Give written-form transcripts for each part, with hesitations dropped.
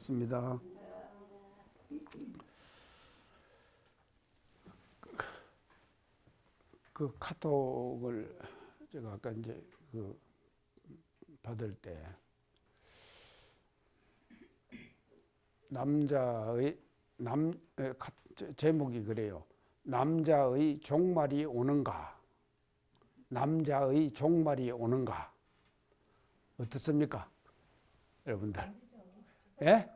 반갑습니다. 그 카톡을 제가 아까 이제 그 받을 때 제목이 그래요. 남자의 종말이 오는가? 남자의 종말이 오는가? 어떻습니까? 여러분들? 예?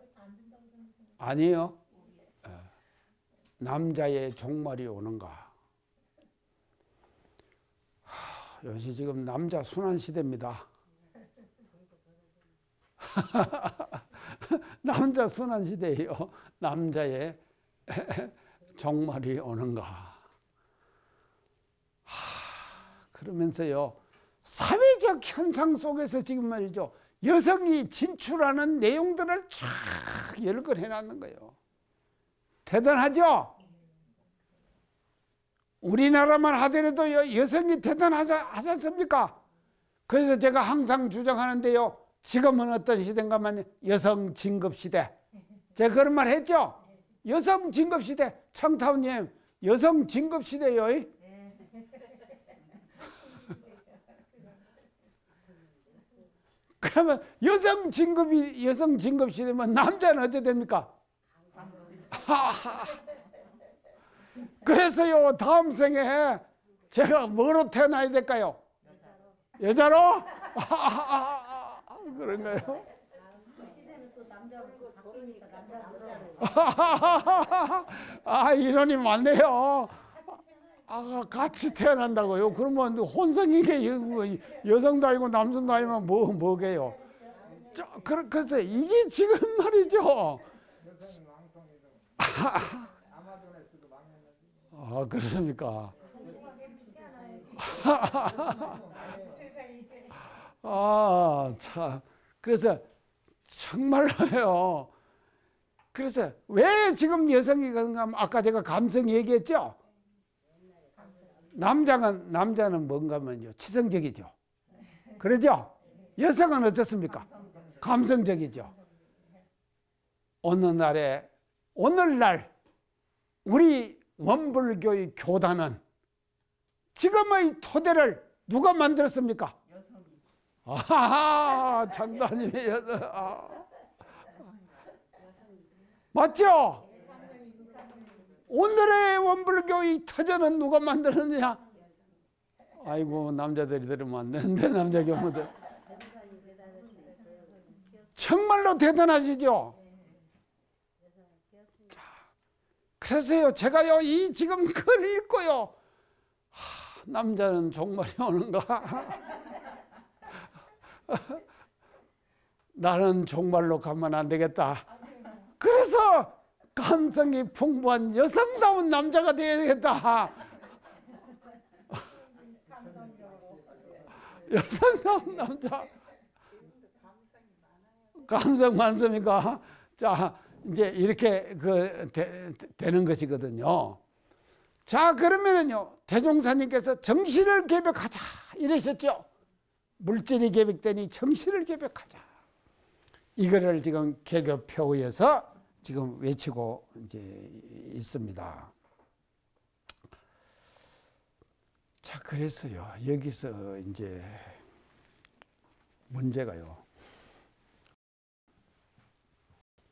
아니요. 남자의 종말이 오는가? 요새 지금 남자 순환 시대입니다. 남자 순환 시대예요. 남자의 종말이 오는가? 그러면서요, 사회적 현상 속에서 지금 말이죠, 여성이 진출하는 내용들을 쫙 열거해 놨는 거예요. 대단하죠? 우리나라만 하더라도 여성이 대단하지 않습니까? 그래서 제가 항상 주장하는데요, 지금은 어떤 시대인가면 여성 진급 시대. 제가 그런 말 했죠? 여성 진급 시대. 청타운님, 여성 진급 시대요. 그러면 여성 진급 시대면 남자는 어떻게 됩니까? 그래서요, 다음 생에 제가 뭐로 태어나야 될까요? 여자로? 그런가요? 이론이 많네요. 같이 태어난다고요? 그러면 혼성이게 여성도 아니고 남성도 아니면 뭐게요? 그래서 이게 지금 말이죠. 그렇습니까? 참. 그래서 정말로요. 그래서 왜 지금 여성이 그런가 하면 아까 제가 감성 얘기했죠? 남자는 뭔가 하면요, 치성적이죠. 그러죠? 여성은 어떻습니까? 감성적이죠. 오늘날 우리 원불교의 교단은 지금의 토대를 누가 만들었습니까? 장단님이 맞죠? 오늘의 원불교의 터전은 누가 만들었느냐? 아이고, 남자들이 들으면 안 되는데, 남자 교무들. 정말로 대단하시죠? 자, 그래서요, 제가요, 이 지금 글 읽고요, 남자는 종말이 오는가? 나는 종말로 가면 안 되겠다. 그래서 감성이 풍부한 여성다운 남자가 되어야겠다. 여성다운 남자. 감성 많습니까? 자, 이제 이렇게 되는 것이거든요. 자, 그러면은요, 대종사님께서 정신을 개벽하자 이러셨죠. 물질이 개벽되니 정신을 개벽하자. 이거를 지금 개교표에서 지금 외치고 이제 있습니다. 자, 그래서요, 여기서 이제 문제가요,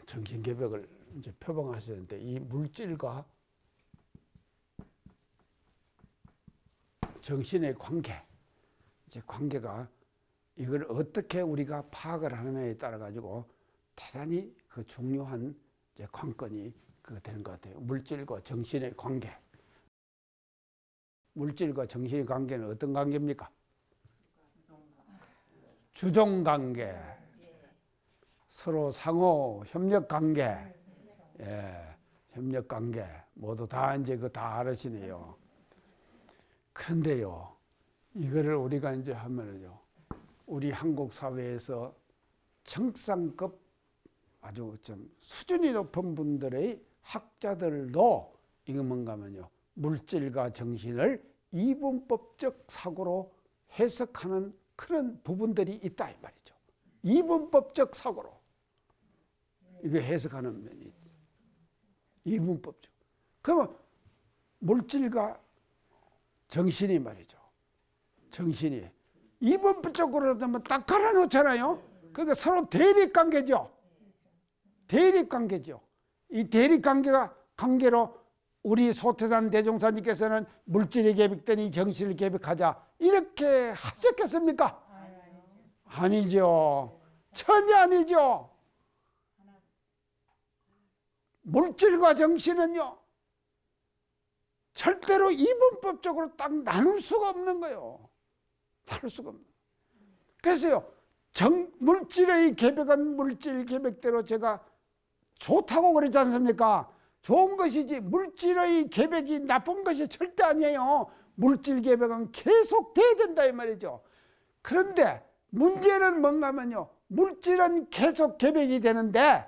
정신개벽을 이제 표방하시는데, 이 물질과 정신의 관계가 이걸 어떻게 우리가 파악을 하느냐에 따라 가지고 대단히 그 중요한 이제 관건이 되는 것 같아요. 물질과 정신의 관계. 물질과 정신의 관계는 어떤 관계입니까? 주종관계. 서로 상호 협력관계. 협력관계. 모두 다 이제 다 알으시네요. 그런데요, 이거를 우리가 이제 하면은요, 우리 한국 사회에서 정상급 아주 좀 수준이 높은 분들의 학자들도 이거 뭔가 하면요, 물질과 정신을 이분법적 사고로 해석하는 그런 부분들이 있다 이 말이죠. 이분법적 사고로. 이거 해석하는 면이 있어요. 이분법적. 그러면 물질과 정신이 말이죠. 정신이 이분법적으로 되면 딱 갈아놓잖아요. 그러니까 서로 대립관계죠. 대립관계죠. 이 대립관계로 우리 소태산 대종사님께서는 물질이 계획되니 정신을 계획하자 이렇게 하셨겠습니까? 아니죠. 전혀 아니죠. 물질과 정신은요, 절대로 이분법적으로 딱 나눌 수가 없는 거예요. 나눌 수가 없는. 그래서요, 물질의 계획은 물질 계획대로 제가 좋다고 그러지 않습니까? 좋은 것이지 물질의 계획이 나쁜 것이 절대 아니에요. 물질 계획은 계속 돼야 된다 이 말이죠. 그런데 문제는 뭔가 하면요, 물질은 계속 계획이 되는데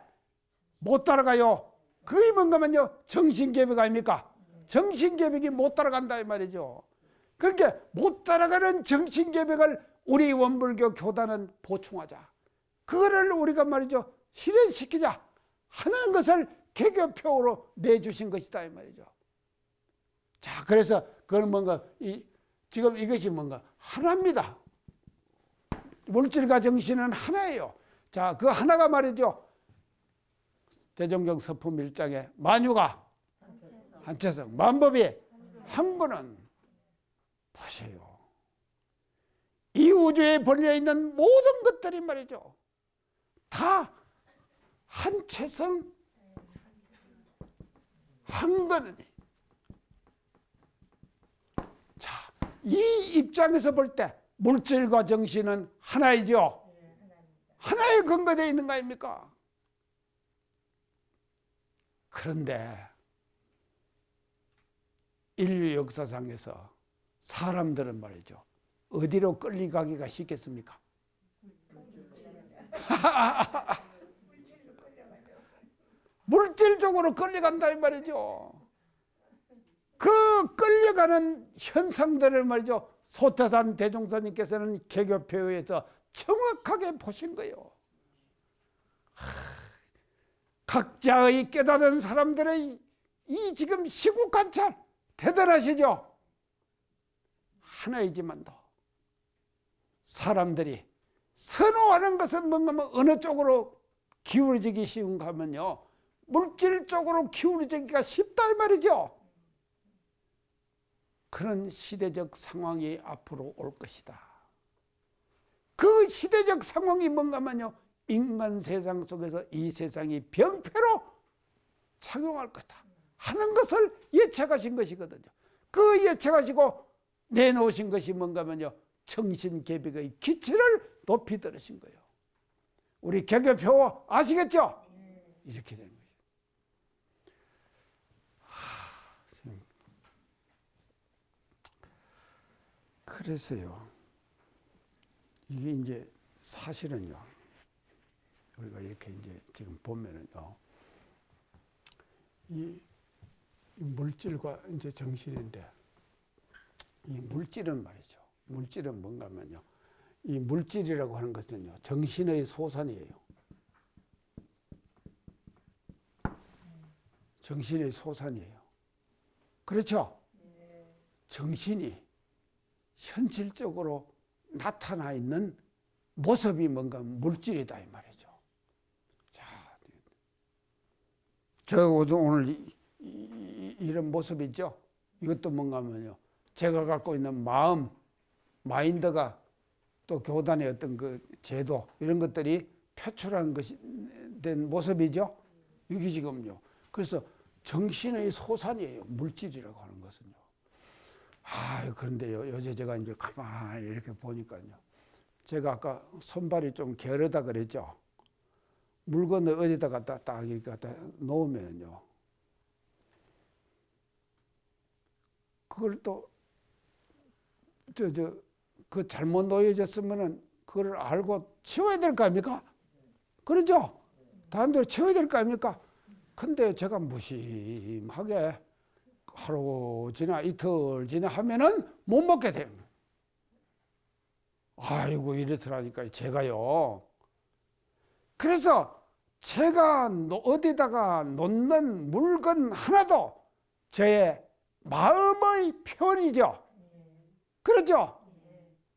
못 따라가요. 그게 뭔가 하면요, 정신 계획 아닙니까? 정신 계획이 못 따라간다 이 말이죠. 그러니까 못 따라가는 정신 계획을 우리 원불교 교단은 보충하자. 그거를 우리가 말이죠, 실현시키자 하는 것을 개교표로 내주신 것이다 이 말이죠. 자, 그래서 그건 뭔가 지금 이것이 뭔가 하나입니다. 물질과 정신은 하나예요. 자, 그 하나가 말이죠, 대종경 서품 1장에 만유가 한체성 만법이 한 분은 보세요. 이 우주에 벌려있는 모든 것들이 말이죠, 다 한체성 한 거는. 자, 이 입장에서 볼 때 물질과 정신은 하나이죠. 하나에 근거되어 있는 거 아닙니까? 그런데 인류 역사상에서 사람들은 말이죠, 어디로 끌려가기가 쉽겠습니까? 물질적으로 끌려간다 이 말이죠. 그 끌려가는 현상들을 말이죠, 소태산 대종사님께서는 개교표에서 정확하게 보신 거예요. 각자의 깨달은 사람들의 이 지금 시국 관찰 대단하시죠? 하나이지만도 사람들이 선호하는 것은 뭔가 어느 쪽으로 기울어지기 쉬운가 하면요, 물질 쪽으로 기울어지기가 쉽다 이 말이죠. 그런 시대적 상황이 앞으로 올 것이다. 그 시대적 상황이 뭔가 하면요, 인간 세상 속에서 이 세상이 병폐로 작용할 것이다 하는 것을 예측하신 것이거든요. 그 예측하시고 내놓으신 것이 뭔가 하면요, 정신계백의 기치를 높이 들으신 거예요. 우리 개교표 아시겠죠? 이렇게 되는 거예요. 그래서요, 이게 이제 사실은요, 우리가 이렇게 이제 지금 보면은요, 이 물질과 이제 정신인데, 이 물질은 말이죠, 물질은 뭔가 하면요, 이 물질이라고 하는 것은요, 정신의 소산이에요. 정신의 소산이에요. 그렇죠? 정신이 현실적으로 나타나 있는 모습이 뭔가 물질이다 이 말이죠. 자, 저도 오늘 이런 모습이죠. 이것도 뭔가 하면요, 제가 갖고 있는 마음, 마인드가 또 교단의 어떤 그 제도 이런 것들이 표출한 것이 된 모습이죠. 이게 지금요. 그래서 정신의 소산이에요. 물질이라고 하는 것은요. 그런데요, 요새 제가 이제 가만히 이렇게 보니까요, 제가 아까 손발이 좀 게으르다 그랬죠. 물건을 어디다 갖다 딱 이렇게 갖다 놓으면요, 그걸 또 그 잘못 놓여졌으면은 그걸 알고 치워야 될 거 아닙니까? 그러죠? 다른 데로 치워야 될 거 아닙니까? 근데 제가 무심하게 하루 지나 이틀 지나 하면은 못 먹게 되는 거예요. 아이고, 이렇더라니까 제가요. 그래서 제가 어디다가 놓는 물건 하나도 저의 마음의 표현이죠. 그렇죠?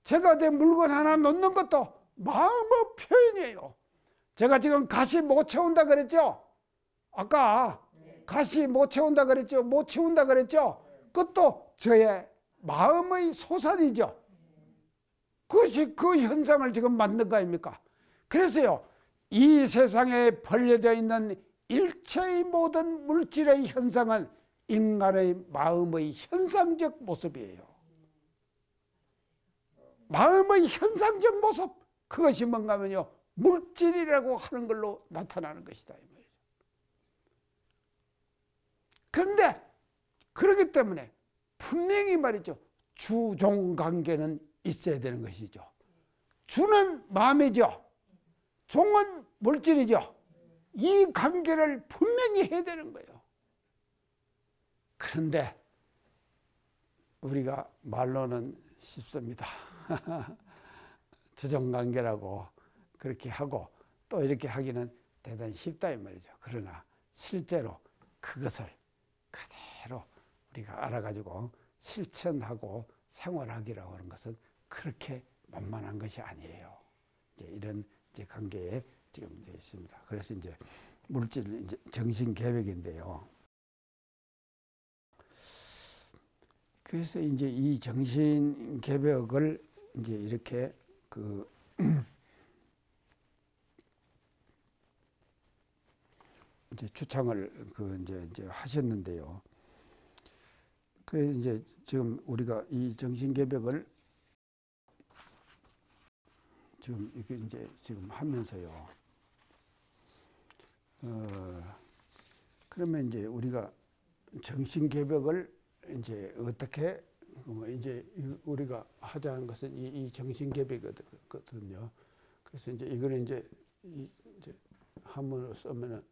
제가 내 물건 하나 놓는 것도 마음의 표현이에요. 제가 지금 가시 못 채운다 그랬죠? 아까 가시 못 채운다 그랬죠? 못 채운다 그랬죠? 그것도 저의 마음의 소산이죠. 그것이 그 현상을 지금 만든 거 아닙니까? 그래서요, 이 세상에 벌려져 있는 일체의 모든 물질의 현상은 인간의 마음의 현상적 모습이에요. 마음의 현상적 모습, 그것이 뭔가 하면요, 물질이라고 하는 걸로 나타나는 것이다, 이 말이죠. 그런데 그렇기 때문에 분명히 말이죠, 주종관계는 있어야 되는 것이죠. 주는 마음이죠. 종은 물질이죠. 이 관계를 분명히 해야 되는 거예요. 그런데 우리가 말로는 쉽습니다. 주종관계라고 그렇게 하고 또 이렇게 하기는 대단히 쉽다 이 말이죠. 그러나 실제로 그것을 그대로 우리가 알아가지고 실천하고 생활하기라고 하는 것은 그렇게 만만한 것이 아니에요. 이제 이런 이제 관계에 지금 이제 있습니다. 그래서 이제 물질 이제 정신 계획인데요. 그래서 이제 이 정신 계획을 이제 이렇게 이제 추창을 이제 하셨는데요. 그래서 이제 지금 우리가 이 정신 계획을 지금 이게 이제 지금 하면서요. 그러면 이제 우리가 정신 계획을 이제 어떻게 이제 우리가 하자는 것은 이 정신 계획이거든요. 그래서 이제 이거는 이제 한문으로 쓰면은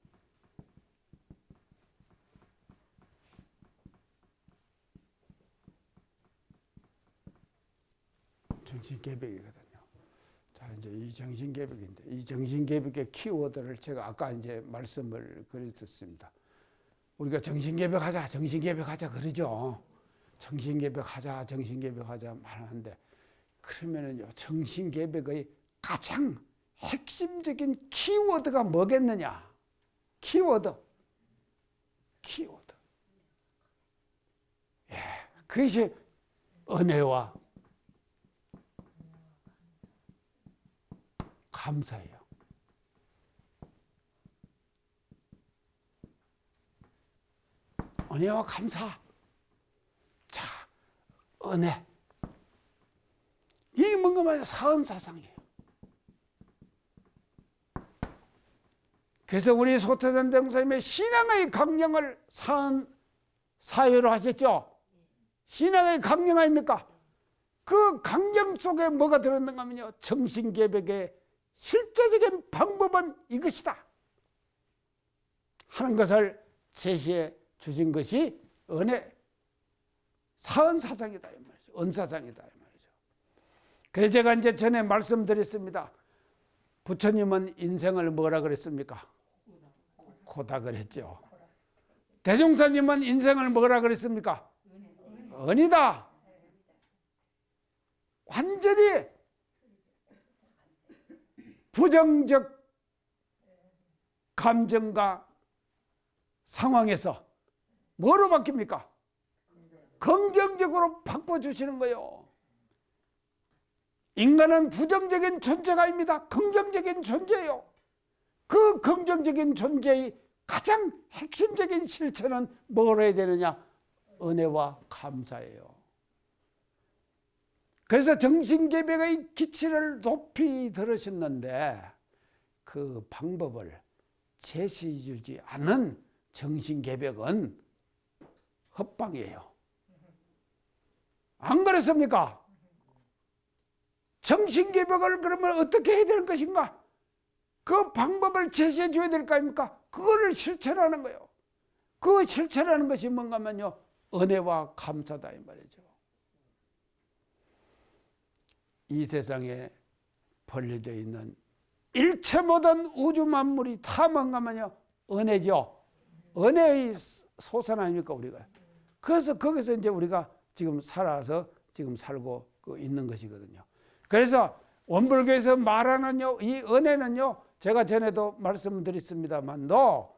정신 계획이거든요. 자, 이제 이 정신 계획인데 이 정신 계획의 키워드를 제가 아까 이제 말씀을 드렸습니다. 우리가 정신 계획하자, 정신 계획하자 그러죠. 정신 계획하자, 정신 계획하자 말하는데 그러면은요, 정신 계획의 가장 핵심적인 키워드가 뭐겠느냐? 키워드. 예, 그것이 은혜와 감사예요. 은혜와 감사. 자, 은혜. 이게 뭔가 말이야, 사은사상이에요. 그래서 우리 소태산 정사님의 신앙의 강령을 사유로 하셨죠. 신앙의 강령 아닙니까? 그 강령 속에 뭐가 들었는가 하면요, 정신계백의 실제적인 방법은 이것이다 하는 것을 제시해 주신 것이 은혜 사은사상이다 이 말이죠. 은사상이다 이 말이죠. 그래서 제가 이제 전에 말씀드렸습니다. 부처님은 인생을 뭐라 그랬습니까? 고다 그랬죠. 대종사님은 인생을 뭐라 그랬습니까? 은이다. 완전히 부정적 감정과 상황에서 뭐로 바뀝니까? 긍정적으로 바꿔주시는 거예요. 인간은 부정적인 존재가 아닙니다. 긍정적인 존재예요. 그 긍정적인 존재의 가장 핵심적인 실천은 뭐로 해야 되느냐? 은혜와 감사예요. 그래서 정신계백의 기치를 높이 들으셨는데 그 방법을 제시해주지 않은 정신계백은 헛방이에요. 안 그렇습니까? 정신계백을 그러면 어떻게 해야 되는 것인가? 그 방법을 제시해 줘야 될 거 아닙니까? 그거를 실천하는 거예요. 그 실천하는 것이 뭔가 하면요, 은혜와 감사다 이 말이죠. 이 세상에 벌려져 있는 일체 모든 우주 만물이 다 뭔가면요 은혜죠. 은혜의 소산 아닙니까 우리가. 그래서 거기서 이제 우리가 지금 살아서 지금 살고 있는 것이거든요. 그래서 원불교에서 말하는 이 은혜는요, 제가 전에도 말씀드렸습니다만도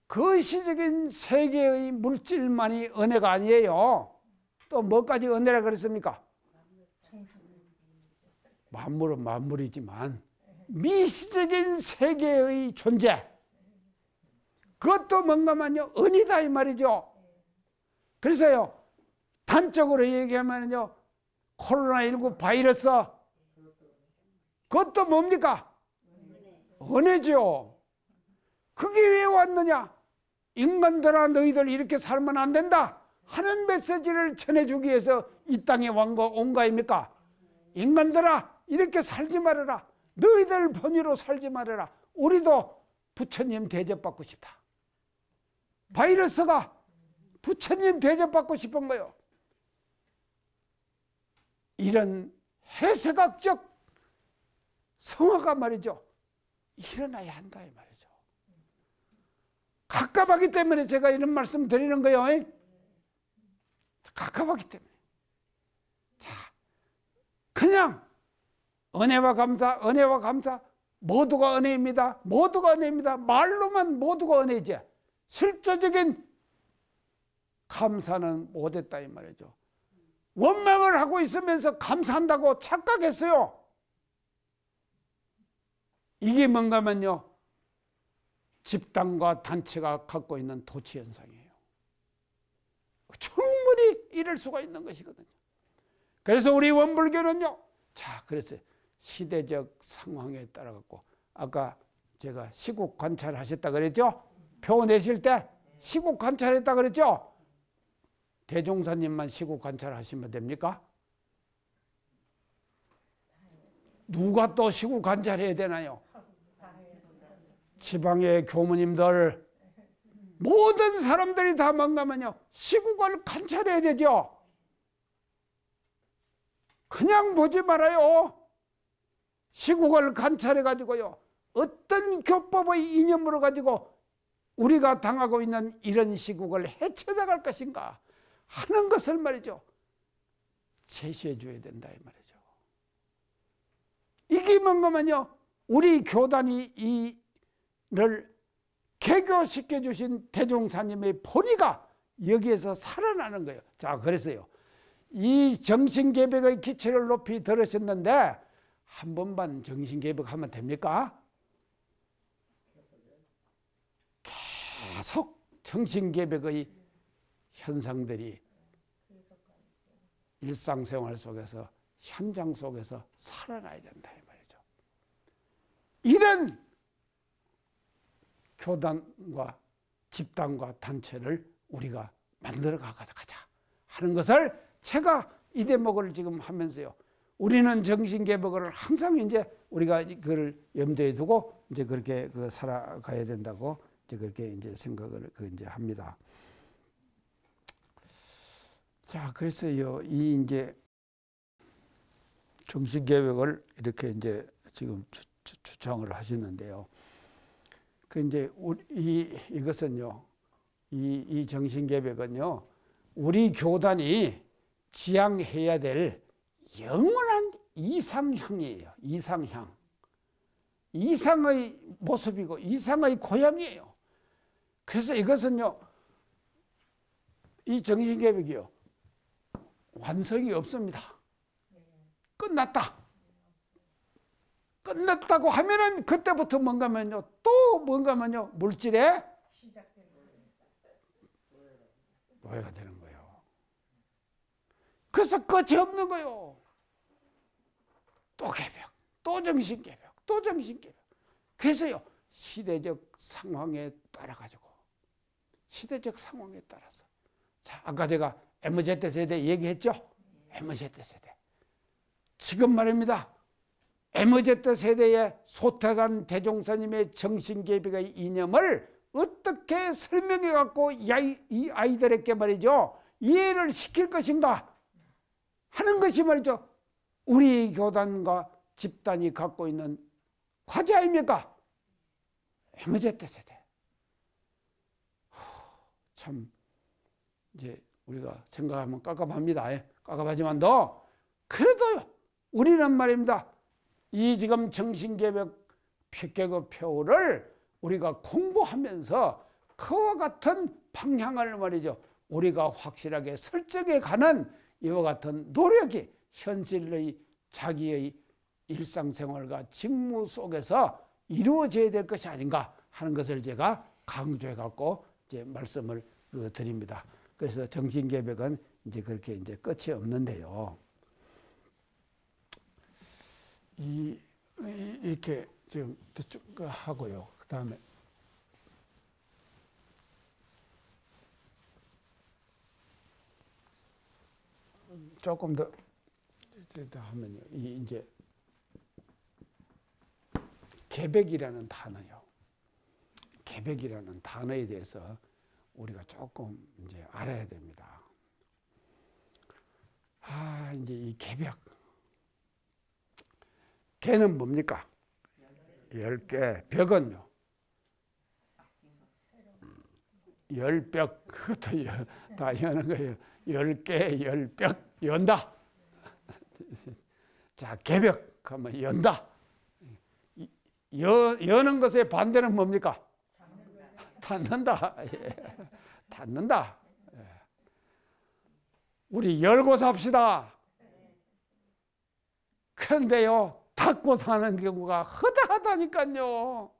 거시적인 세계의 물질만이 은혜가 아니에요. 또 뭐까지 은혜라 그랬습니까? 만물은 만물이지만 미시적인 세계의 존재, 그것도 뭔가만요 은이다 이 말이죠. 그래서요 단적으로 얘기하면요 코로나19 바이러스, 그것도 뭡니까? 은혜죠. 그게 왜 왔느냐? 인간들아 너희들 이렇게 살면 안 된다 하는 메시지를 전해주기 위해서 이 땅에 온 거 아닙니까? 인간들아 이렇게 살지 말아라. 너희들 본의로 살지 말아라. 우리도 부처님 대접받고 싶다. 바이러스가 부처님 대접받고 싶은 거예요. 이런 해석학적 성화가 말이죠 일어나야 한다 이 말이죠. 갑갑하기 때문에 제가 이런 말씀 드리는 거예요. 갑갑하기 때문에. 자, 그냥 은혜와 감사, 은혜와 감사, 모두가 은혜입니다. 모두가 은혜입니다. 말로만 모두가 은혜지 실제적인 감사는 못했다 이 말이죠. 원망을 하고 있으면서 감사한다고 착각했어요. 이게 뭔가면요 집단과 단체가 갖고 있는 도취 현상이에요. 충분히 이럴 수가 있는 것이거든요. 그래서 우리 원불교는요, 자, 그래서 시대적 상황에 따라 갖고 아까 제가 시국 관찰하셨다 그랬죠? 표 내실 때 시국 관찰했다 그랬죠? 대종사님만 시국 관찰하시면 됩니까? 누가 또 시국 관찰해야 되나요? 지방의 교무님들 모든 사람들이 다 뭔가면요 시국을 관찰해야 되죠. 그냥 보지 말아요. 시국을 관찰해 가지고요 어떤 교법의 이념으로 가지고 우리가 당하고 있는 이런 시국을 헤쳐나갈 것인가 하는 것을 말이죠 제시해 줘야 된다 이 말이죠. 이게 뭔가면요 우리 교단이 이를 개교시켜 주신 대종사님의 본의가 여기에서 살아나는 거예요. 자, 그래서요 이 정신개벽의 기초를 높이 들으셨는데 한 번만 정신개벽하면 됩니까? 계속 정신개벽의 현상들이 일상생활 속에서 현장 속에서 살아나야 된다 이 말이죠. 이런 교단과 집단과 단체를 우리가 만들어 가자 하는 것을 제가 이 대목을 지금 하면서요. 우리는 정신개벽을 항상 이제 우리가 그걸 염두에 두고 이제 그렇게 살아가야 된다고 이제 그렇게 이제 생각을 이제 합니다. 자, 그래서요, 이 이제 정신개벽을 이렇게 이제 지금 추청을 하시는데요. 그 이제 이것은요, 이 정신개벽은요, 우리 교단이 지향해야 될 영원한 이상향이에요. 이상향. 이상의 모습이고 이상의 고향이에요. 그래서 이것은요, 이 정신개벽이요, 완성이 없습니다. 끝났다. 끝났다고 하면은 그때부터 뭔가면요, 또 뭔가면요, 물질에 노예가 되는 거예요. 그래서 끝이 없는 거예요. 또 개벽, 또 정신개벽, 또 정신개벽. 그래서요, 시대적 상황에 따라 가지고, 시대적 상황에 따라서. 자, 아까 제가 MZ 세대 얘기했죠? MZ 세대. 지금 말입니다. MZ 세대의 소태산 대종사님의 정신개벽의 이념을 어떻게 설명해 갖고 이 아이들에게 말이죠, 이해를 시킬 것인가 하는 것이 말이죠, 우리 교단과 집단이 갖고 있는 화제 아닙니까? 해무제때 세대. 참 이제 우리가 생각하면 깝깝합니다. 깝깝하지만도 그래도요 우리는 말입니다. 이 지금 정신개벽 개혁 표를 우리가 공부하면서 그와 같은 방향을 말이죠 우리가 확실하게 설정해 가는 이와 같은 노력이 현실의 자기의 일상생활과 직무 속에서 이루어져야 될 것이 아닌가 하는 것을 제가 강조해 갖고 이제 말씀을 드립니다. 그래서 정신개벽은 이제 그렇게 이제 끝이 없는데요. 이렇게 지금 하고요. 그 다음에 조금 더 하면요. 이제 개벽이라는 단어요. 개벽이라는 단어에 대해서 우리가 조금 이제 알아야 됩니다. 이제 이 개벽. 개는 뭡니까? 10개. 벽은요? 10벽. 그것도 다 여는 거예요. 10개, 10벽. 연다. 자, 개벽. 하면 연다. 여는 것의 반대는 뭡니까? 닫는다. 닫는다. 우리 열고 삽시다. 그런데요, 닫고 사는 경우가 허다하다니까요.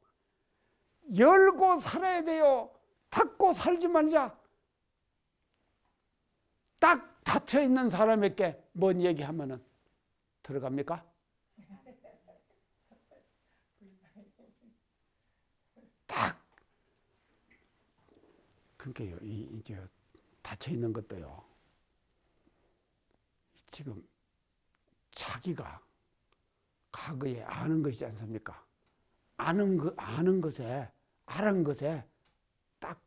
열고 살아야 돼요. 닫고 살지 말자. 딱 닫혀 있는 사람에게 뭔 얘기하면은 들어갑니까? 딱. 그러니까요, 이제 닫혀 있는 것도요. 지금 자기가 과거에 아는 것이지 않습니까? 아는 것에 딱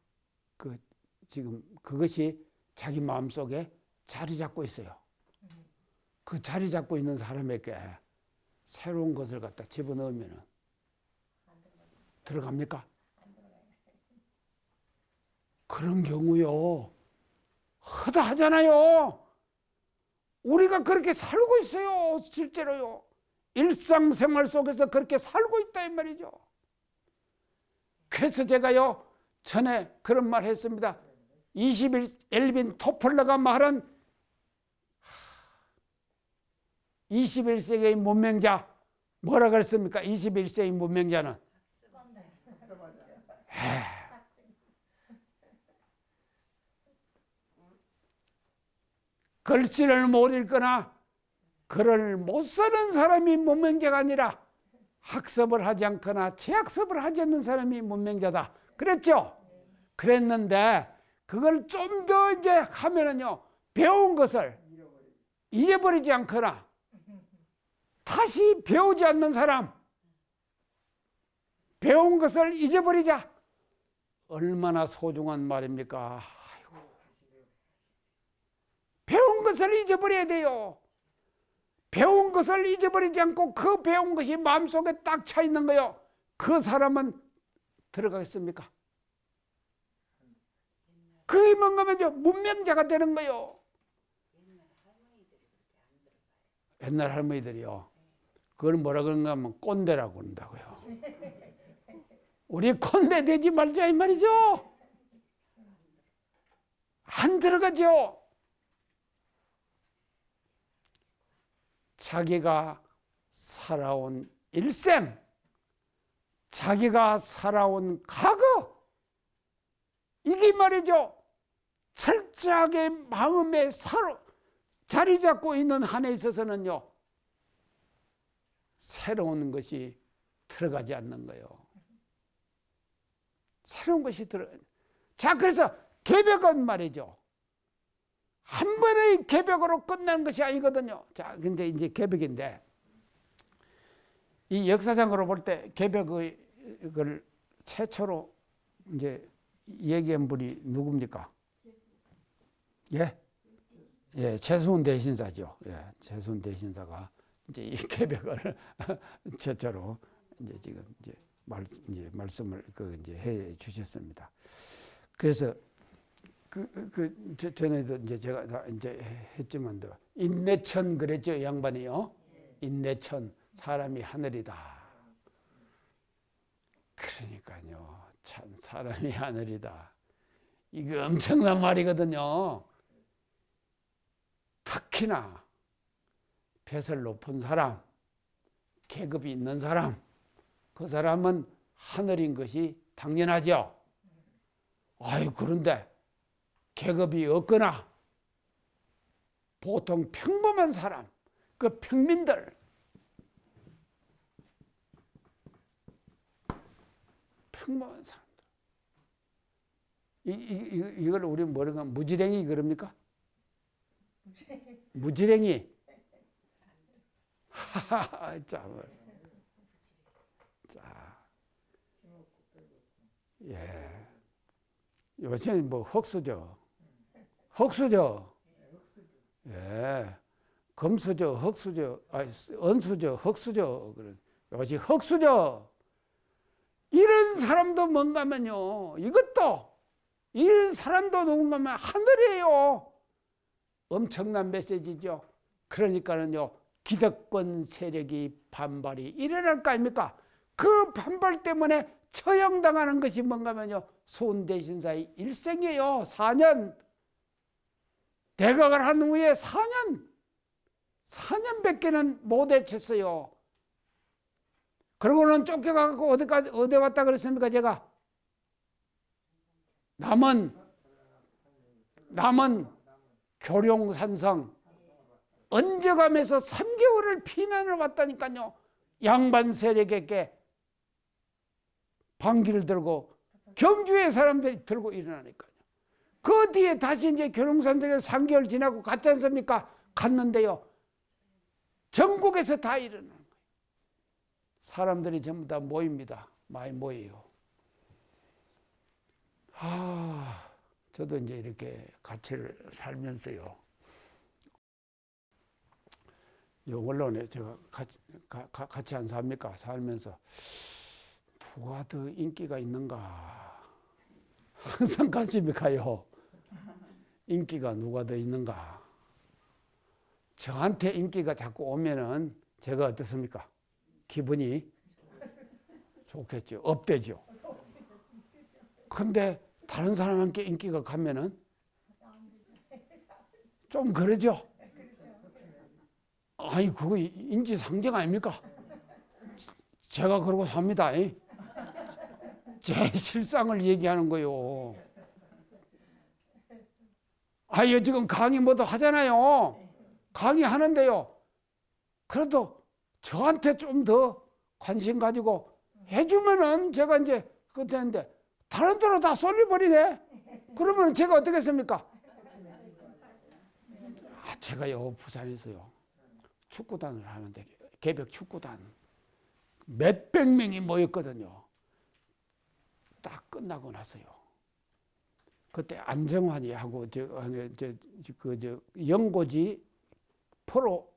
지금 그것이 자기 마음속에 자리 잡고 있어요. 그 자리 잡고 있는 사람에게 새로운 것을 갖다 집어넣으면 들어갑니까? 그런 경우요. 허다하잖아요. 우리가 그렇게 살고 있어요. 실제로요. 일상생활 속에서 그렇게 살고 있다 이 말이죠. 그래서 제가요 전에 그런 말 했습니다. 엘빈 토플러가 말한 21세기의 문명자 뭐라 그랬습니까? 21세기 문명자는 글씨를 못 읽거나 글을 못 쓰는 사람이 문명자가 아니라 학습을 하지 않거나 재학습을 하지 않는 사람이 문명자다. 그랬죠? 그랬는데 그걸 좀 더 이제 하면은요, 배운 것을 잊어버리지 않거나 다시 배우지 않는 사람, 배운 것을 잊어버리자. 얼마나 소중한 말입니까? 아이고. 배운 것을 잊어버려야 돼요. 배운 것을 잊어버리지 않고 그 배운 것이 마음속에 딱 차 있는 거요. 그 사람은 들어가겠습니까? 그게 뭔가면요, 문명자가 되는 거요. 옛날 할머니들이요. 그걸 뭐라 그런가 하면 꼰대라고 그런다고요. 우리 꼰대 되지 말자 이 말이죠. 안 들어가죠. 자기가 살아온 일생, 자기가 살아온 과거, 이게 말이죠. 철저하게 마음에 자리 잡고 있는 한에 있어서는요, 새로운 것이 들어가지 않는 거예요. 새로운 것이 자, 그래서 개벽은 말이죠. 한 번의 개벽으로 끝난 것이 아니거든요. 자, 근데 이제 개벽인데, 이 역사상으로 볼 때 개벽을 최초로 이제 얘기한 분이 누굽니까? 예? 예, 최순 대신사죠. 예, 최순 대신사가 이제 이 개벽을 최초로 이제 지금 이제 말씀을 이제 해 주셨습니다. 그래서 전에도 이제 제가 다 이제 했지만도 인내천 그랬죠, 양반이요. 인내천, 사람이 하늘이다. 그러니까요, 참 사람이 하늘이다. 이거 엄청난 말이거든요. 특히나 뱃을 높은 사람, 계급이 있는 사람, 그 사람은 하늘인 것이 당연하죠. 아유, 그런데 계급이 없거나 보통 평범한 사람, 그 평민들, 평범한 사람들, 이걸 우리 뭐라고 무지랭이 그럽니까? 무지랭이. 자, 예. 요새는 뭐 흑수저, 흑수저, 예, 금수저, 흑수저, 은수저, 흑수저, 그런 요새 흑수저. 이런 사람도 뭔가면요, 이것도 이런 사람도 누군가면 하늘이에요. 엄청난 메시지죠. 그러니까는요, 기득권 세력이 반발이 일어날 거 아닙니까? 그 반발 때문에 처형당하는 것이 뭔가면요, 손대신사의 일생이에요. 4년. 대각을 한 후에 4년밖에는 못 해쳤어요. 그러고는 쫓겨가고 어디 왔다 그랬습니까, 제가? 남은 교룡산성 언제감에서 3개월을 피난을 왔다니까요. 양반 세력에게 방귀를 들고 경주의 사람들이 들고 일어나니까요. 그 뒤에 다시 이제 교룡산성에 3개월 지나고 갔지 않습니까? 갔는데요, 전국에서 다 일어나는 거예요. 사람들이 전부 다 모입니다. 많이 모여요. 저도 이제 이렇게 가치를 살면서요, 원론에 제가 같이 안 삽니까? 살면서 누가 더 인기가 있는가 항상 관심이 가요. 인기가 누가 더 있는가. 저한테 인기가 자꾸 오면은 제가 어떻습니까? 기분이 좋겠죠. 업되죠. 근데 다른 사람한테 인기가 가면은 좀 그러죠. 아니, 그거 인지상정 아닙니까? 제가 그러고 삽니다. 제 실상을 얘기하는 거요. 아유, 지금 강의 뭐도 하잖아요. 강의하는데요, 그래도 저한테 좀 더 관심 가지고 해주면은 제가 이제 그거 되는데, 다른 데로 다 쏠려버리네. 그러면 제가 어떻게 했습니까? 제가요, 부산에서요, 축구단을 하는데, 개벽 축구단 몇백 명이 모였거든요. 딱 끝나고 나서요, 그때 안정환이 하고 영고지 프로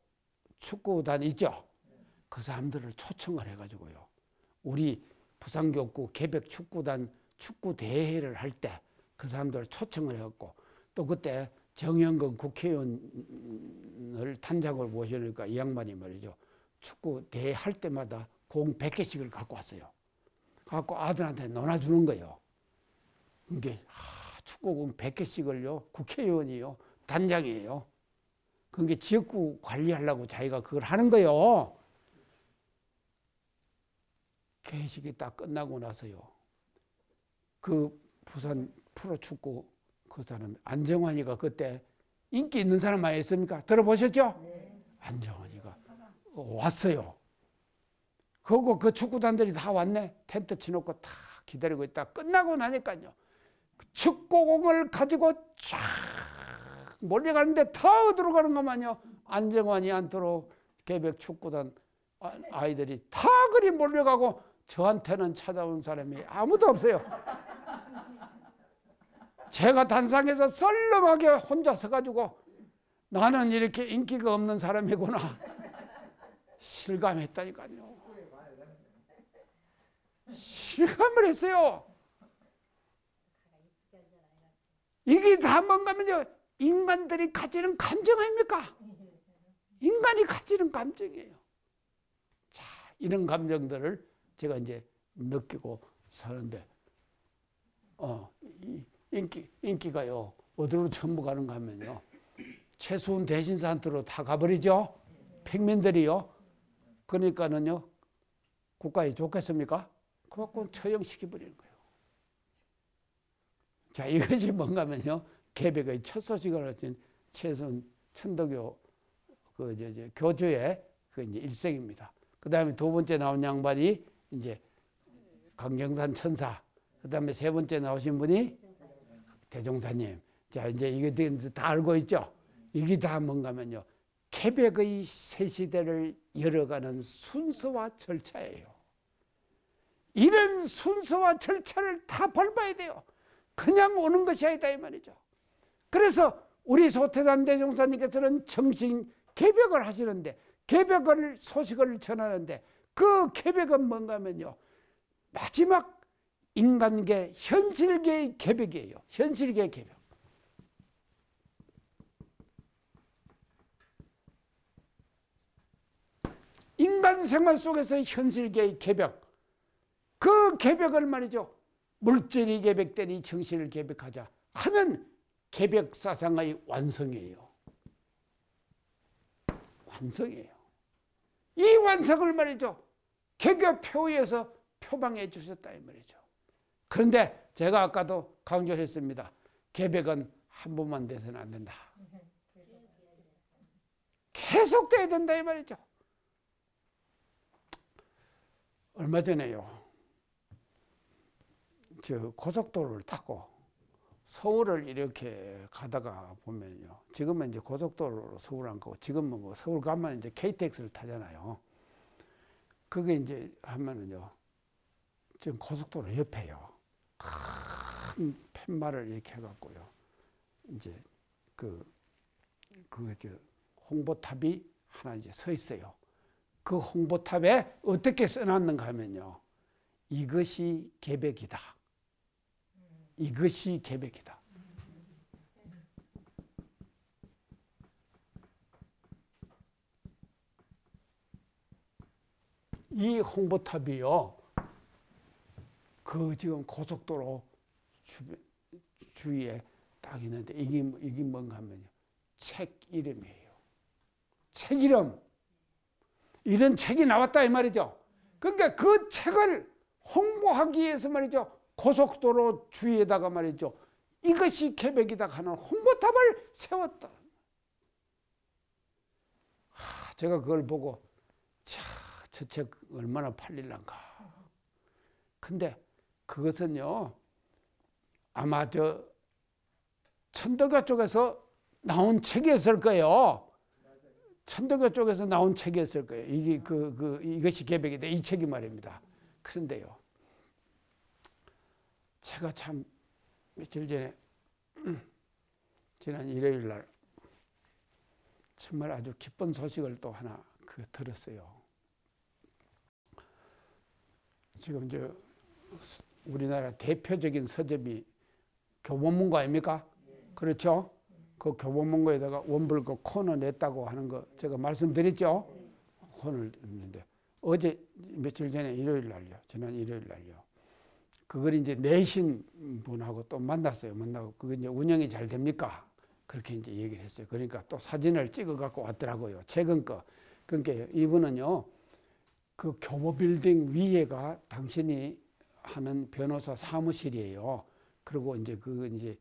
축구단 있죠. 그 사람들을 초청을 해가지고요, 우리 부산교구 개벽 축구단 축구 대회를 할 때 그 사람들을 초청을 해갖고, 또 그때 정영근 국회의원을 단장을 모시니까 이 양반이 말이죠, 축구 대회 할 때마다 공 100개씩을 갖고 왔어요. 갖고 아들한테 논아주는 거예요. 이게 축구공 100개씩을요, 국회의원이요, 단장이에요. 그게 지역구 관리하려고 자기가 그걸 하는 거예요. 개식이 딱 끝나고 나서요, 그 부산 프로축구 그 사람 안정환이가 그때 인기 있는 사람 많이 있습니까? 들어보셨죠? 네. 안정환이가 왔어요. 그리고 그 축구단들이 다 왔네. 텐트 치놓고 다 기다리고 있다. 끝나고 나니까요, 축구공을 가지고 쫙 몰려가는데 다 어디로 가는 것만요, 안정환이 안도록 개벽 축구단 아이들이 다 그리 몰려가고, 저한테는 찾아온 사람이 아무도 없어요. 제가 단상에서 썰렁하게 혼자 서가지고, 나는 이렇게 인기가 없는 사람이구나 실감했다니까요. 실감을 했어요. 이게 다 뭔가면요, 인간들이 가지는 감정 아닙니까? 인간이 가지는 감정이에요. 자, 이런 감정들을 제가 이제 느끼고 사는데, 인기가요, 어디로 전부 가는가 하면요, 최수훈 대신사한테로 다 가버리죠? 평민들이요. 그러니까는요, 국가에 좋겠습니까? 그만큼 처형시켜버리는 거예요. 자, 이것이 뭔가 하면요, 개백의 첫 소식을 하신 최수훈 천도교 교주의 그 이제 일생입니다. 그 다음에 두 번째 나온 양반이 이제 강경산 천사. 그 다음에 세 번째 나오신 분이 대종사님. 자, 이제 이게 다 알고 있죠? 이게 다 뭔가면요, 개백의 새 시대를 열어가는 순서와 절차예요. 이런 순서와 절차를 다 밟아야 돼요. 그냥 오는 것이 아니다 이 말이죠. 그래서 우리 소태산 대종사님께서는 정신 개벽을 하시는데, 개벽을 소식을 전하는데, 그 개벽은 뭔가 하면요, 마지막 인간계 현실계의 개벽이에요. 현실계의 개벽. 인간 생활 속에서 현실계의 개벽, 그 개벽을 말이죠, 물질이 개벽되니 정신을 개벽하자 하는 개벽 사상의 완성이에요. 완성이에요. 이 완성을 말이죠, 개교표에서 표방해 주셨다 이 말이죠. 그런데 제가 아까도 강조를 했습니다. 개벽은 한 번만 돼서는 안 된다. 계속돼야 된다 이 말이죠. 얼마 전에요, 저 고속도로를 타고 서울을 이렇게 가다가 보면요, 지금은 이제 고속도로로 서울 안 가고 지금은 뭐 서울 가면 이제 KTX를 타잖아요. 그게 이제 하면은요, 지금 고속도로 옆에요, 큰 팻말을 이렇게 해갖고요, 이제 그 홍보탑이 하나 이제 서 있어요. 그 홍보탑에 어떻게 써놨는가 하면요, 이것이 개벽이다. 이것이 개벽이다. 이 홍보탑이요, 그 지금 고속도로 주위에 딱 있는데, 이게 뭔가 하면요, 책 이름이에요. 책 이름. 이런 책이 나왔다 이 말이죠. 그러니까 그 책을 홍보하기 위해서 말이죠, 고속도로 주위에다가 말이죠, 이것이 개벽이다 하는 홍보탑을 세웠다. 제가 그걸 보고, 저 책 얼마나 팔릴란가. 근데 그것은요, 아마 저 천도교 쪽에서 나온 책이었을 거예요. 천도교 쪽에서 나온 책이었을 거예요. 이게 이것이 개벽이다, 이 책이 말입니다. 그런데요, 제가 참 며칠 전에 지난 일요일 날 정말 아주 기쁜 소식을 또 하나 들었어요. 지금 우리나라 대표적인 서점이 교보문고 아닙니까? 그렇죠? 그 교보문고에다가 원불 그 코너 냈다고 하는 거 제가 말씀드렸죠? 코너를 냈는데, 어제 며칠 전에 일요일 날요, 지난 일요일 날요, 그걸 이제 내신 분하고 또 만났어요. 만나고 그게 이제 운영이 잘 됩니까? 그렇게 이제 얘기를 했어요. 그러니까 또 사진을 찍어 갖고 왔더라고요. 최근 거. 그러니까 이분은요, 그 교보빌딩 위에가 당신이 하는 변호사 사무실이에요. 그리고 이제 이제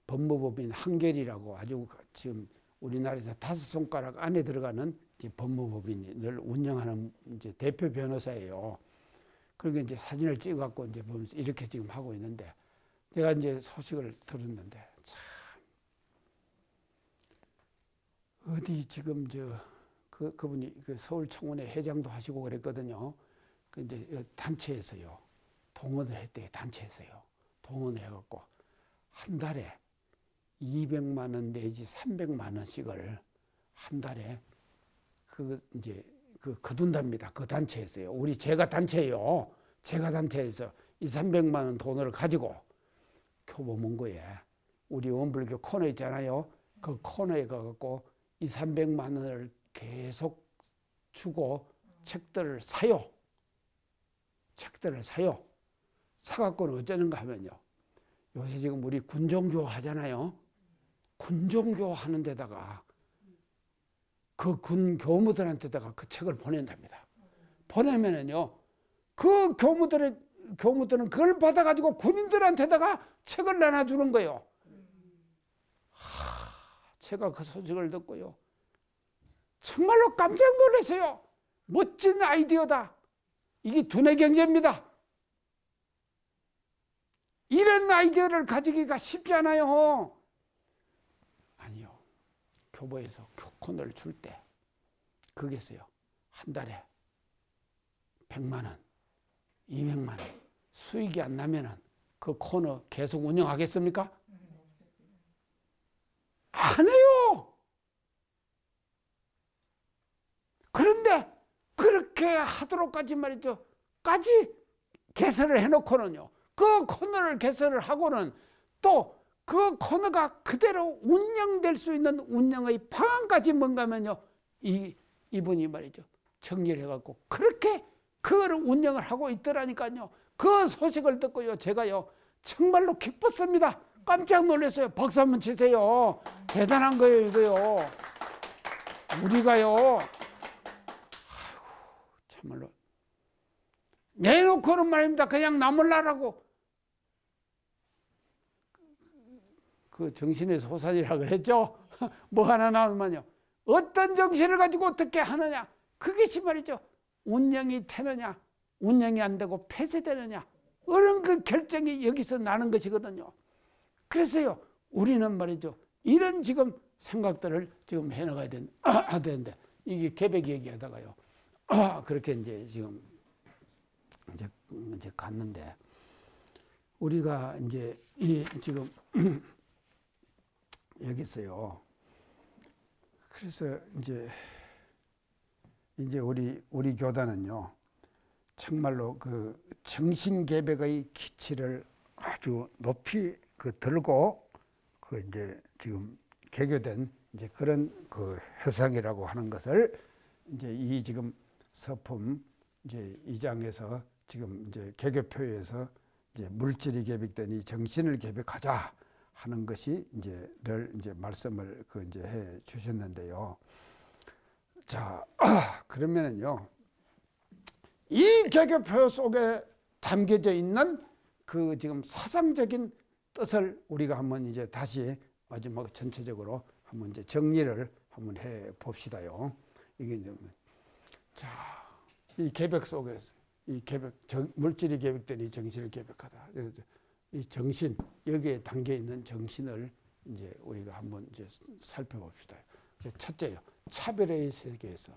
법무법인 한결이라고 아주 지금 우리나라에서 5손가락 안에 들어가는 이제 법무법인을 운영하는 이제 대표 변호사예요. 그리고 이제 사진을 찍어갖고 이제 보면서 이렇게 지금 하고 있는데, 제가 이제 소식을 들었는데, 참, 어디 지금 그분이 그 서울청원회 회장도 하시고 그랬거든요. 그 이제 단체에서요, 동원을 했대요. 단체에서요. 동원을 해갖고 한 달에 200만 원 내지 300만 원씩을 한 달에 이제 거둔답니다. 그 단체에서요. 제가 단체예요. 제가단체에서 200~300만 원 돈을 가지고 교보문고에 우리 원불교 코너 있잖아요. 그 코너에 가갖고 200~300만 원을 계속 주고 책들을 사요. 책들을 사요. 사갖고는 어쩌는가 하면요. 요새 지금 우리 군종교 하잖아요. 군종교 하는 데다가 그 군 교무들한테다가 그 책을 보낸답니다. 보내면은요, 그 교무들은 그걸 받아가지고 군인들한테다가 책을 나눠주는 거예요. 제가 그 소식을 듣고요, 정말로 깜짝 놀랐어요. 멋진 아이디어다. 이게 두뇌 경제입니다. 이런 아이디어를 가지기가 쉽지 않아요. 아니요. 교보에서 코너를 줄 때 거기서요, 한 달에 100만 원, 200만 원 수익이 안 나면은 그 코너 계속 운영하겠습니까? 안 해요. 그런데 그렇게 하도록까지 말이죠. 까지 개설을 해놓고는요, 그 코너를 개설을 하고는 또 그 코너가 그대로 운영될 수 있는 운영의 방안까지 뭔가 하면요, 이분이 말이죠, 정리를 해갖고 그렇게 그거를 운영을 하고 있더라니까요. 그 소식을 듣고요, 제가요 정말로 기뻤습니다. 깜짝 놀랐어요. 박수 한번 치세요. 대단한 거예요, 이거요. 우리가요, 아이고, 참말로 내놓고는 말입니다. 그냥 나몰라라고. 그 정신의 소산이라고 그랬죠. 뭐 하나 나오면요, 어떤 정신을 가지고 어떻게 하느냐, 그것이 말이죠, 운영이 되느냐 운영이 안 되고 폐쇄되느냐, 이런 그 결정이 여기서 나는 것이거든요. 그래서요, 우리는 말이죠, 이런 지금 생각들을 지금 해나가야 되는데, 이게 계획 얘기하다가요, 그렇게 이제 지금 이제 갔는데, 우리가 이제 지금 여기서요, 그래서 이제 우리 교단은요, 정말로 그 정신개백의 기치를 아주 높이 들고 이제 지금 개교된 이제 그런 그 회상이라고 하는 것을 이제 이 지금 서품 이제 2장에서 지금 이제 개교표에서 이제 물질이 개백된 이 정신을 개백하자 하는 것이 이제 말씀을 이제 해 주셨는데요. 자, 그러면은요, 이 개교표 속에 담겨져 있는 그 지금 사상적인 뜻을 우리가 한번 이제 다시 마지막 전체적으로 한번 이제 정리를 한번 해 봅시다요. 이게 이제 자, 이 개백 속에서 이 개백 물질이 개백된 이 정신을 개백하다. 이 정신, 여기에 담겨 있는 정신을 이제 우리가 한번 이제 살펴봅시다. 첫째요, 차별의 세계에서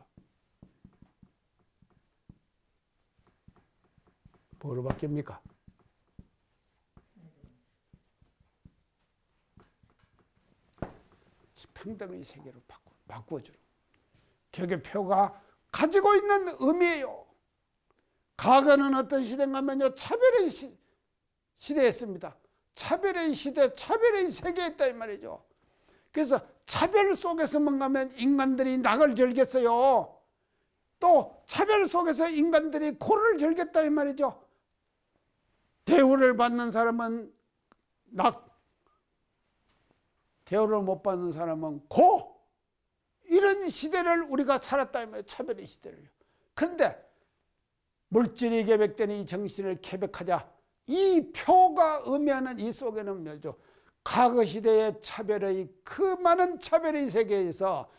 뭐로 바뀝니까? 평등의 세계로 바꿔주는 개교표가 가지고 있는 의미예요. 과거는 어떤 시대인가 하면요, 차별의 시대였습니다. 차별의 시대, 차별의 세계였다 이 말이죠. 그래서 차별 속에서 뭔가 하면 인간들이 낙을 즐겼어요. 또 차별 속에서 인간들이 고를 즐겼다 이 말이죠. 대우를 받는 사람은 낙, 대우를 못 받는 사람은 고, 이런 시대를 우리가 살았다 이 말이에요. 차별의 시대를요. 그런데 물질이 개백되는 이 정신을 개백하자, 이 표가 의미하는 이 속에는 뭐죠? 과거 시대의 차별의 그 많은 차별의 세계에서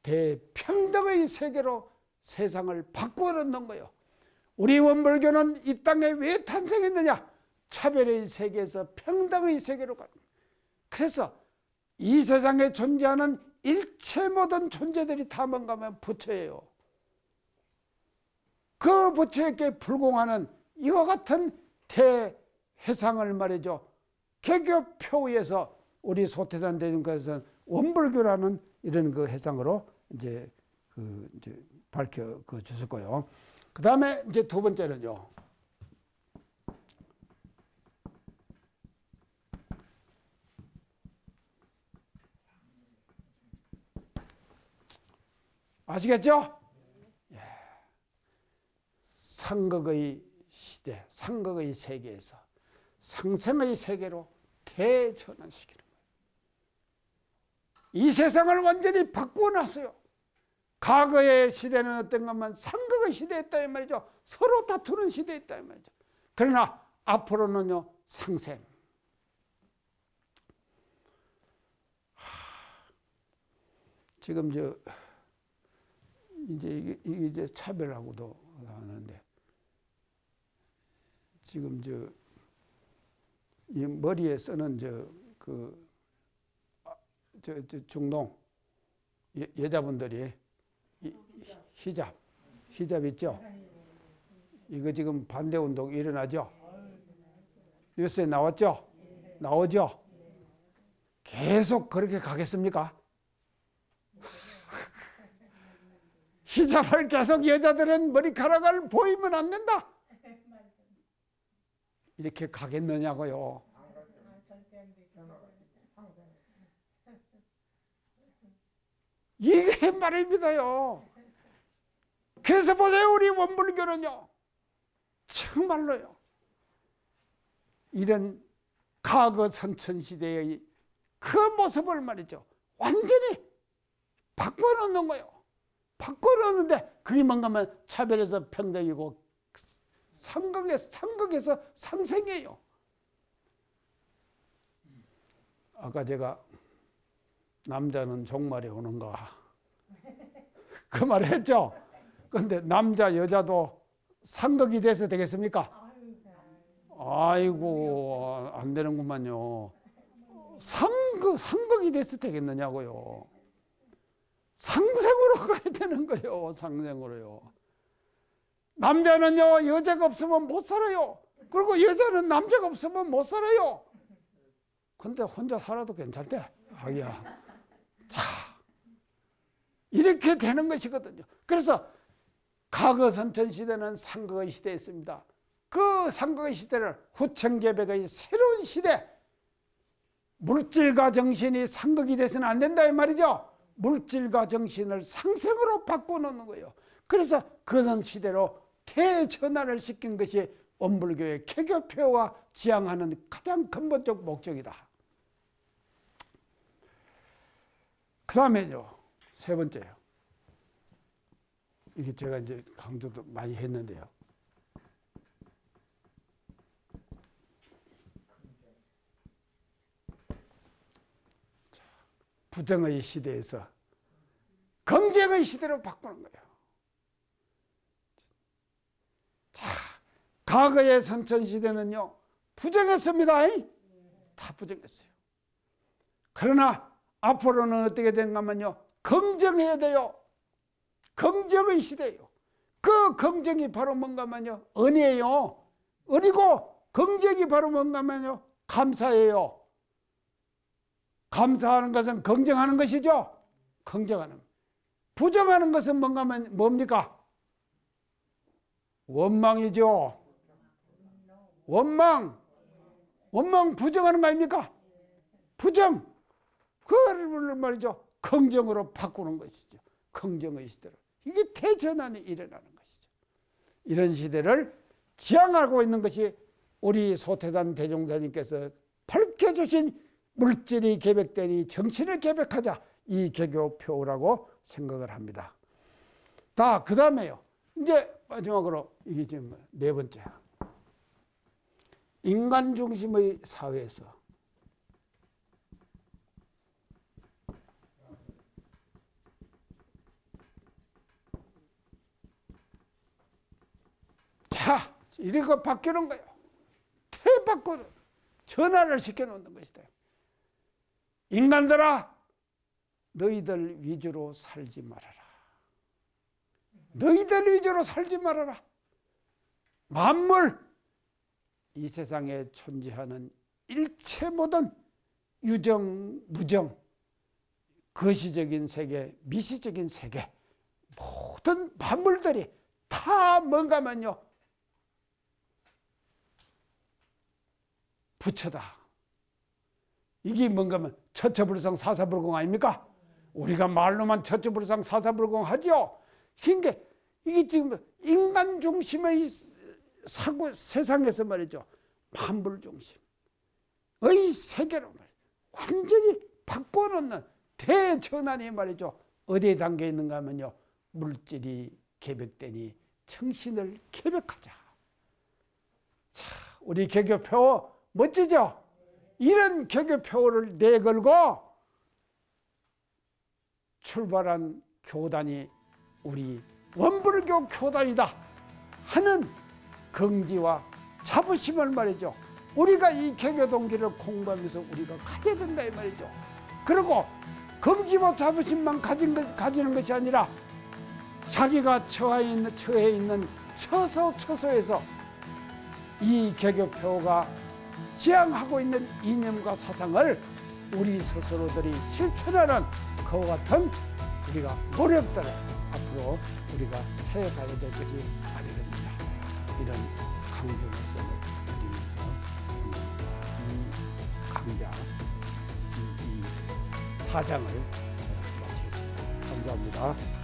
대평등의 세계로 세상을 바꾸어 놓는 거예요. 우리 원불교는 이 땅에 왜 탄생했느냐? 차별의 세계에서 평등의 세계로 가는 거예요. 그래서 이 세상에 존재하는 일체 모든 존재들이 다 뭔가 하면 부처예요. 그 부처에게 불공하는 이와 같은 대해상을 말이죠, 개교표에서 우리 소태산 대중과에서는 원불교라는 이런 그 해상으로 이제 밝혀 주셨고요. 그 다음에 이제 두 번째는요, 아시겠죠? 예. 상극의 시대, 상극의 세계에서 상생의 세계로 대전환시키는 거예요. 이 세상을 완전히 바꾸어 놨어요. 과거의 시대는 어떤 것만 상극의 시대였다 이 말이죠. 서로 다투는 시대였다 이 말이죠. 그러나 앞으로는요, 상생. 지금 이제 이게 차별하고도 하는데, 지금 이 머리에 쓰는 중동 여자분들이 히잡 있죠? 이거 지금 반대 운동 일어나죠? 뉴스에 나왔죠? 나오죠? 계속 그렇게 가겠습니까? 히잡을 계속 여자들은 머리카락을 보이면 안 된다. 이렇게 가겠느냐고요. 이게 말입니다요. 그래서 보세요, 우리 원불교는요, 정말로요, 이런 과거 선천시대의 그 모습을 말이죠, 완전히 바꿔놓는 거예요. 바꿔놓는데 그게 뭔가 하면 차별에서 평등이고 상극에서 상생이에요. 아까 제가 남자는 종말에 오는가 그 말 했죠. 그런데 남자 여자도 상극이 돼서 되겠습니까? 아이고 안 되는구만요. 상극이 돼서 되겠느냐고요. 상생으로 가야 되는 거예요. 상생으로요. 남자는요, 여자가 없으면 못 살아요. 그리고 여자는 남자가 없으면 못 살아요. 근데 혼자 살아도 괜찮대. 자기야. 자, 이렇게 되는 것이거든요. 그래서 과거 선천시대는 상극의 시대였습니다. 그 상극의 시대를 후천개백의 새로운 시대, 물질과 정신이 상극이 돼서는 안 된다 이 말이죠. 물질과 정신을 상생으로 바꿔놓는 거예요. 그래서 그런 시대로 대전환을 시킨 것이 원불교의 개교표가 지향하는 가장 근본적 목적이다. 그 다음에요, 세 번째요. 이게 제가 이제 강조도 많이 했는데요. 부정의 시대에서 긍정의 시대로 바꾸는 거예요. 자, 과거의 선천시대는요, 부정했습니다. 다 부정했어요. 그러나 앞으로는 어떻게 된가 하면요, 긍정해야 돼요. 긍정의 시대예요. 그 긍정이 바로 뭔가 하면요, 은혜예요. 은이고, 긍정이 바로 뭔가 하면요, 감사예요. 감사하는 것은 긍정하는 것이죠. 긍정하는. 부정하는 것은 뭔가 하면 뭡니까? 원망이죠. 원망 부정하는 거 아닙니까? 부정. 그걸 말이죠, 긍정으로 바꾸는 것이죠. 긍정의 시대로. 이게 대전환이 일어나는 것이죠. 이런 시대를 지향하고 있는 것이 우리 소태단 대종사님께서 밝혀주신 물질이 계백되니 정신을 계백하자, 이 개교표라고 생각을 합니다. 그 다음에요, 이제 마지막으로 이게 지금 네 번째, 인간 중심의 사회에서 자, 이렇게 바뀌는 거예요. 대바꿔 전환을 시켜놓는 것이다. 인간들아, 너희들 위주로 살지 말아라. 너희들 위주로 살지 말아라. 만물, 이 세상에 존재하는 일체 모든 유정, 무정, 거시적인 세계, 미시적인 세계, 모든 만물들이 다 뭔가면요, 부처다. 이게 뭔가면 처처불성 사사불공 아닙니까? 우리가 말로만 처처불상 사사불공 하죠. 그러니까 이게 지금 인간 중심의 사고 세상에서 말이죠. 만물 중심의 세계로 말이죠. 완전히 바꿔놓는 대전환이 말이죠. 어디에 담겨 있는가 하면요. 물질이 개벽되니 정신을 개벽하자. 자, 우리 개교표 멋지죠? 이런 개교표를 내걸고 출발한 교단이 우리 원불교 교단이다 하는 긍지와 자부심을 말이죠. 우리가 이 개교 동기를 공부하면서 우리가 가져야 된다 이 말이죠. 그리고 긍지와 자부심만 가지는 것이 아니라 자기가 처해 있는 처소처소에서 이 개교표가 지향하고 있는 이념과 사상을 우리 스스로들이 실천하는 그와 같은 우리가 노력들을 앞으로 우리가 해가야 될 것이 아니겠느냐 이런 강조 말씀을 드리면서 이 강좌 이 4장을 마치겠습니다. 감사합니다.